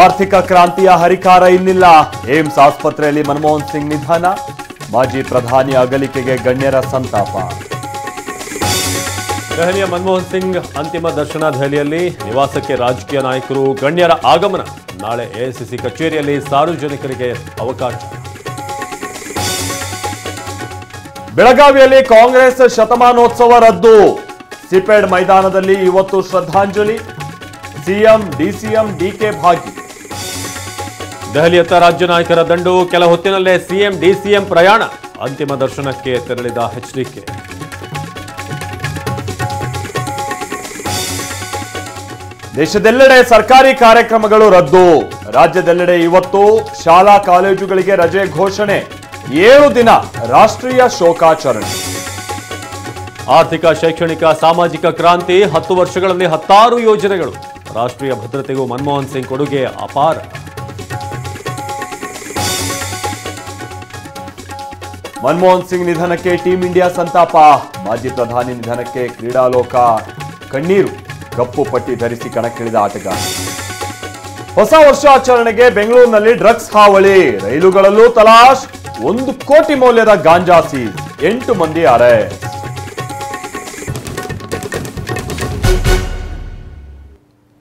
ಆರ್ಥಿಕ ಕ್ರಾಂತಿಯ ಹರಿಕಾರ ಇನ್ನಿಲ್ಲ. ಏಮ್ಸ್ ಆಸ್ಪತ್ರೆಯಲ್ಲಿ ಮನಮೋಹನ್ ಸಿಂಗ್ ನಿಧನ. ಮಾಜಿ ಪ್ರಧಾನಿ ಅಗಲಿಕೆಗೆ ಗಣ್ಯರ ಸಂತಾಪ. ದೆಹಲಿಯ ಮನಮೋಹನ್ ಸಿಂಗ್ ಅಂತಿಮ ದರ್ಶನ. ದೆಹಲಿಯಲ್ಲಿ ನಿವಾಸಕ್ಕೆ ರಾಜಕೀಯ ನಾಯಕರು ಗಣ್ಯರ ಆಗಮನ. ನಾಳೆ ಎಐಸಿಸಿ ಕಚೇರಿಯಲ್ಲಿ ಸಾರ್ವಜನಿಕರಿಗೆ ಅವಕಾಶ. ಬೆಳಗಾವಿಯಲ್ಲಿ ಕಾಂಗ್ರೆಸ್ ಶತಮಾನೋತ್ಸವ ರದ್ದು. ಸಿಪೆಡ್ ಮೈದಾನದಲ್ಲಿ ಇವತ್ತು ಶ್ರದ್ಧಾಂಜಲಿ. ಸಿಎಂ ಡಿಸಿಎಂ ಡಿಕೆ ಭಾಗಿ. ದೆಹಲಿಯತ್ತ ರಾಜ್ಯ ನಾಯಕರ ದಂಡು. ಕೆಲ ಹೊತ್ತಿನಲ್ಲೇ ಸಿಎಂ ಡಿಸಿಎಂ ಪ್ರಯಾಣ. ಅಂತಿಮ ದರ್ಶನಕ್ಕೆ ತೆರಳಿದ ಎಚ್ಡಿಕೆ. ದೇಶದೆಲ್ಲೆಡೆ ಸರ್ಕಾರಿ ಕಾರ್ಯಕ್ರಮಗಳು ರದ್ದು. ರಾಜ್ಯದೆಲ್ಲೆಡೆ ಇವತ್ತು ಶಾಲಾ ಕಾಲೇಜುಗಳಿಗೆ ರಜೆ ಘೋಷಣೆ. 7 ದಿನ ರಾಷ್ಟ್ರೀಯ ಶೋಕಾಚರಣೆ. ಆರ್ಥಿಕ, ಶೈಕ್ಷಣಿಕ, ಸಾಮಾಜಿಕ ಕ್ರಾಂತಿ. 10 ವರ್ಷಗಳಲ್ಲಿ 16 ಯೋಜನೆಗಳು. ರಾಷ್ಟ್ರೀಯ ಭದ್ರತೆಗೂ ಮನಮೋಹನ್ ಸಿಂಗ್ ಕೊಡುಗೆ ಅಪಾರ. ಮನಮೋಹನ್ ಸಿಂಗ್ ನಿಧನಕ್ಕೆ ಟೀಂ ಇಂಡಿಯಾ ಸಂತಾಪ. ಮಾಜಿ ಪ್ರಧಾನಿ ನಿಧನಕ್ಕೆ ಕ್ರೀಡಾಲೋಕ ಕಣ್ಣೀರು. ಕಪ್ಪು ಪಟ್ಟಿ ಧರಿಸಿ ಕಣಕ್ಕಿಳಿದ ಆಟಗಾರ. ಹೊಸ ವರ್ಷಾಚರಣೆಗೆ ಬೆಂಗಳೂರಿನಲ್ಲಿ ಡ್ರಗ್ಸ್ ಹಾವಳಿ. ರೈಲುಗಳಲ್ಲೂ ತಲಾಶ್. 1 ಕೋಟಿ ಮೌಲ್ಯದ ಗಾಂಜಾ ಸೀಸ್. 8 ಮಂದಿ ಅರೆಸ್ಟ್.